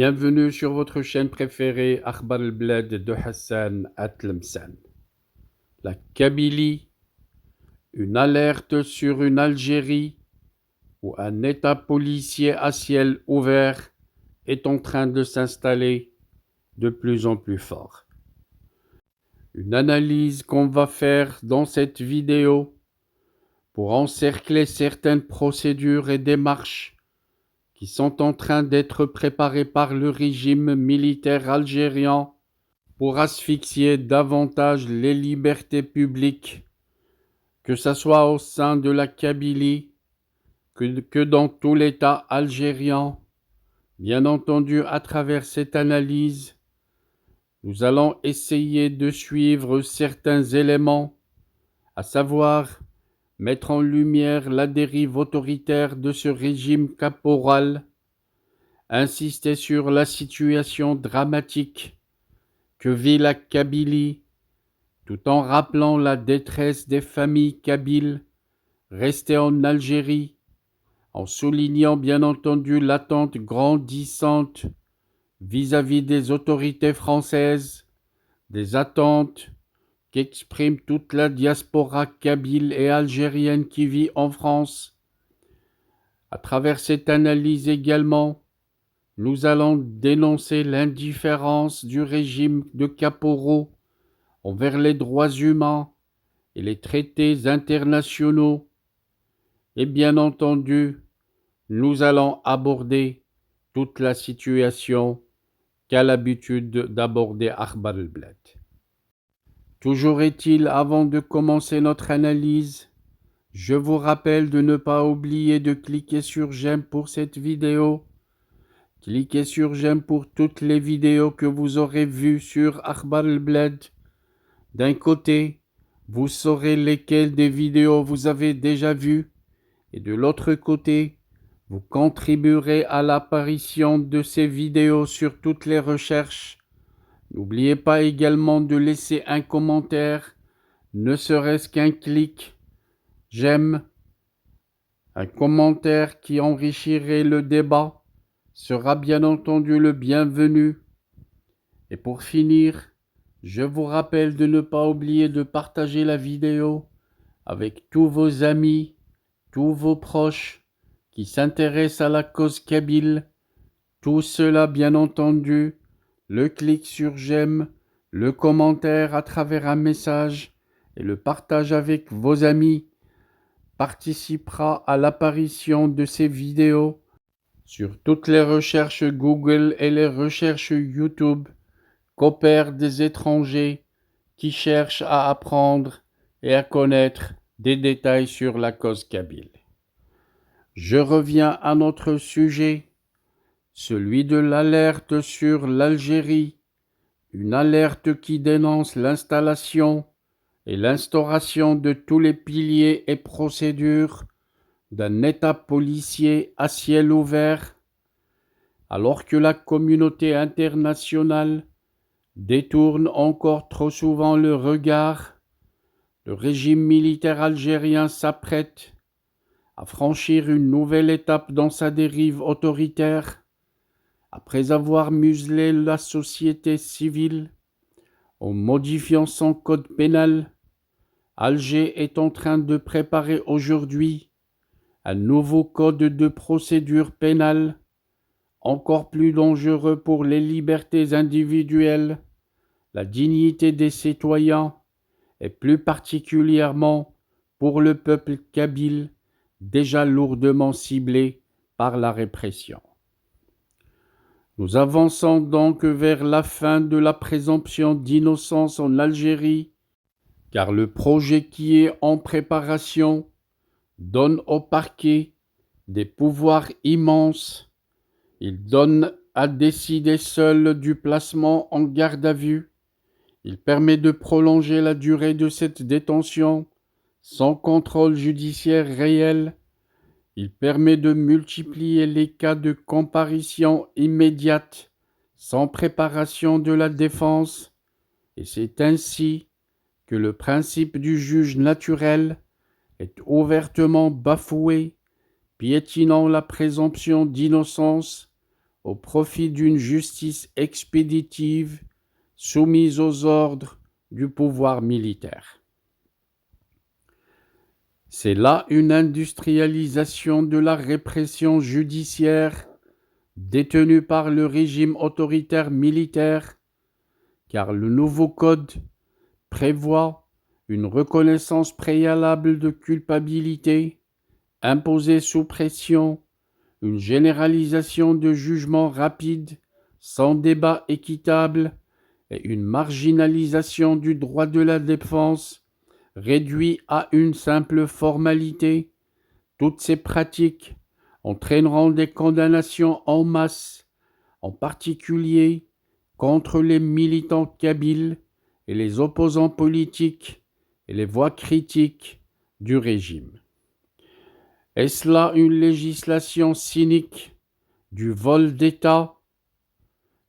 Bienvenue sur votre chaîne préférée Akhbar al-Bled de Hassan Atlemsan. La Kabylie, une alerte sur une Algérie où un État policier à ciel ouvert est en train de s'installer de plus en plus fort. Une analyse qu'on va faire dans cette vidéo pour encercler certaines procédures et démarches qui sont en train d'être préparées par le régime militaire algérien pour asphyxier davantage les libertés publiques, que ce soit au sein de la Kabylie, que dans tout l'État algérien. Bien entendu, à travers cette analyse, nous allons essayer de suivre certains éléments, à savoir mettre en lumière la dérive autoritaire de ce régime caporal, insister sur la situation dramatique que vit la Kabylie, tout en rappelant la détresse des familles kabyles restées en Algérie, en soulignant bien entendu l'attente grandissante vis-à-vis des autorités françaises, des attentes qu'exprime toute la diaspora kabyle et algérienne qui vit en France. À travers cette analyse également, nous allons dénoncer l'indifférence du régime de caporaux envers les droits humains et les traités internationaux. Et bien entendu, nous allons aborder toute la situation qu'a l'habitude d'aborder Akhbar al-Bled. Toujours est-il, avant de commencer notre analyse, je vous rappelle de ne pas oublier de cliquer sur j'aime pour cette vidéo. Cliquez sur j'aime pour toutes les vidéos que vous aurez vues sur Akhbar al-Bled. D'un côté, vous saurez lesquelles des vidéos vous avez déjà vues, et de l'autre côté, vous contribuerez à l'apparition de ces vidéos sur toutes les recherches. N'oubliez pas également de laisser un commentaire, ne serait-ce qu'un clic, j'aime, un commentaire qui enrichirait le débat sera bien entendu le bienvenu. Et pour finir, je vous rappelle de ne pas oublier de partager la vidéo avec tous vos amis, tous vos proches qui s'intéressent à la cause kabyle. Tout cela, bien entendu, le clic sur j'aime, le commentaire à travers un message et le partage avec vos amis participera à l'apparition de ces vidéos sur toutes les recherches Google et les recherches YouTube qu'opèrent des étrangers qui cherchent à apprendre et à connaître des détails sur la cause kabyle. Je reviens à notre sujet, celui de l'alerte sur l'Algérie, une alerte qui dénonce l'installation et l'instauration de tous les piliers et procédures d'un État policier à ciel ouvert, alors que la communauté internationale détourne encore trop souvent le regard. Le régime militaire algérien s'apprête à franchir une nouvelle étape dans sa dérive autoritaire. Après avoir muselé la société civile en modifiant son code pénal, Alger est en train de préparer aujourd'hui un nouveau code de procédure pénale, encore plus dangereux pour les libertés individuelles, la dignité des citoyens et plus particulièrement pour le peuple kabyle déjà lourdement ciblé par la répression. Nous avançons donc vers la fin de la présomption d'innocence en Algérie, car le projet qui est en préparation donne au parquet des pouvoirs immenses. Il donne à décider seul du placement en garde à vue. Il permet de prolonger la durée de cette détention sans contrôle judiciaire réel. Il permet de multiplier les cas de comparution immédiate sans préparation de la défense. Et c'est ainsi que le principe du juge naturel est ouvertement bafoué, piétinant la présomption d'innocence au profit d'une justice expéditive soumise aux ordres du pouvoir militaire. C'est là une industrialisation de la répression judiciaire détenue par le régime autoritaire militaire, car le nouveau code prévoit une reconnaissance préalable de culpabilité, imposée sous pression, une généralisation de jugements rapides, sans débat équitable, et une marginalisation du droit de la défense, réduit à une simple formalité. Toutes ces pratiques entraîneront des condamnations en masse, en particulier contre les militants kabyles et les opposants politiques et les voix critiques du régime. Est-ce là une législation cynique du vol d'État?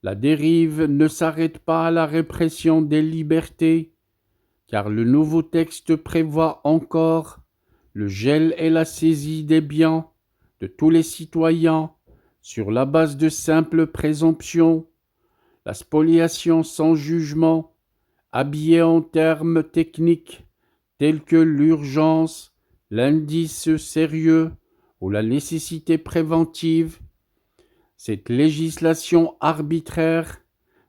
La dérive ne s'arrête pas à la répression des libertés, car le nouveau texte prévoit encore le gel et la saisie des biens de tous les citoyens sur la base de simples présomptions, la spoliation sans jugement, habillée en termes techniques tels que l'urgence, l'indice sérieux ou la nécessité préventive. Cette législation arbitraire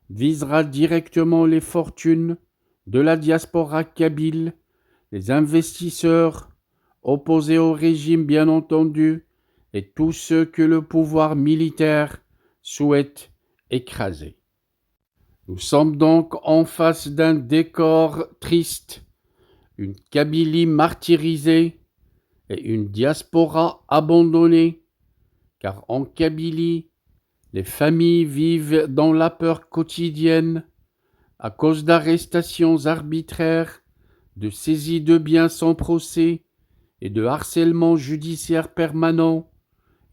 visera directement les fortunes de la diaspora kabyle, les investisseurs, opposés au régime bien entendu, et tous ceux que le pouvoir militaire souhaite écraser. Nous sommes donc en face d'un décor triste, une Kabylie martyrisée et une diaspora abandonnée, car en Kabylie, les familles vivent dans la peur quotidienne à cause d'arrestations arbitraires, de saisies de biens sans procès et de harcèlement judiciaire permanent.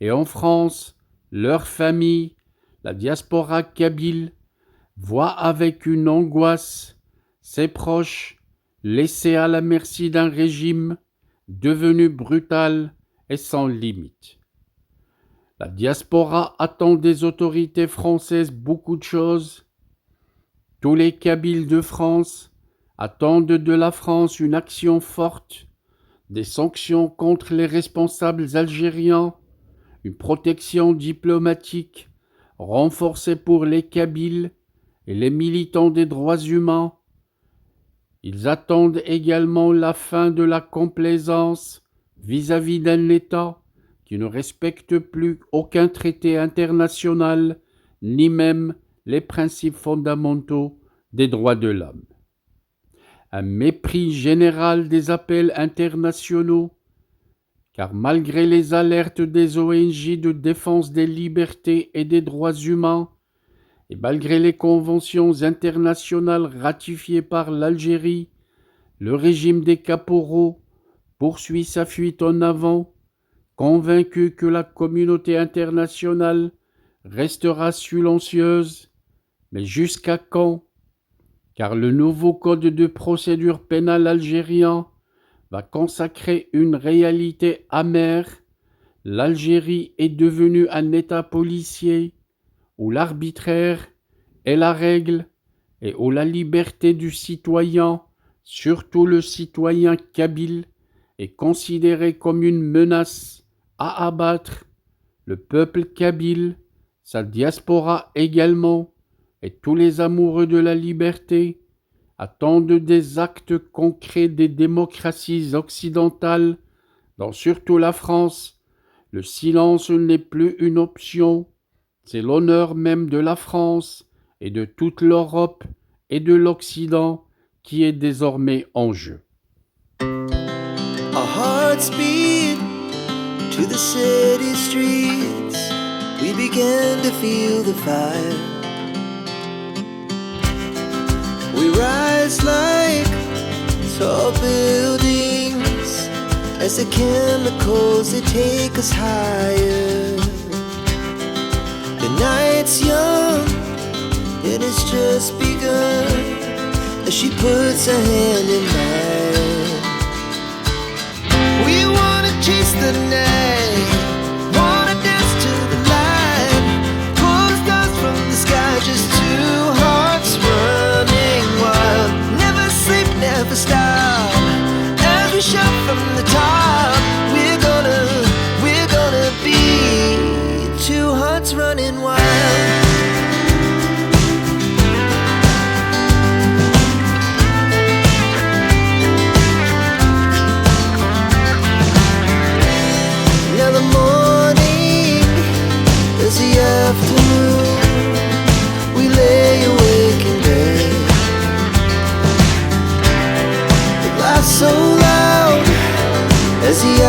Et en France, leurs familles, la diaspora kabyle, voient avec une angoisse ses proches laissés à la merci d'un régime devenu brutal et sans limite. La diaspora attend des autorités françaises beaucoup de choses. Tous les Kabyles de France attendent de la France une action forte, des sanctions contre les responsables algériens, une protection diplomatique renforcée pour les Kabyles et les militants des droits humains. Ils attendent également la fin de la complaisance vis-à-vis d'un État qui ne respecte plus aucun traité international, ni même les principes fondamentaux des droits de l'homme. Un mépris général des appels internationaux, car malgré les alertes des ONG de défense des libertés et des droits humains, et malgré les conventions internationales ratifiées par l'Algérie, le régime des caporaux poursuit sa fuite en avant, convaincu que la communauté internationale restera silencieuse. Mais jusqu'à quand? Car le nouveau code de procédure pénale algérien va consacrer une réalité amère. L'Algérie est devenue un État policier où l'arbitraire est la règle et où la liberté du citoyen, surtout le citoyen kabyle, est considérée comme une menace à abattre. Le peuple kabyle, sa diaspora également, et tous les amoureux de la liberté attendent des actes concrets des démocraties occidentales, dont surtout la France. Le silence n'est plus une option, c'est l'honneur même de la France et de toute l'Europe et de l'Occident qui est désormais en jeu. Our hearts beat to the city streets. We began to feel the fire. We rise like tall buildings as the chemicals they take us higher. The night's young and it's just begun as she puts her hand in mine. We wanna chase the night, wanna dance to the light, pull from the top. We're gonna be two hearts running wild. Now the morning is the afternoon. We lay awake in bed. The laughs so loud as the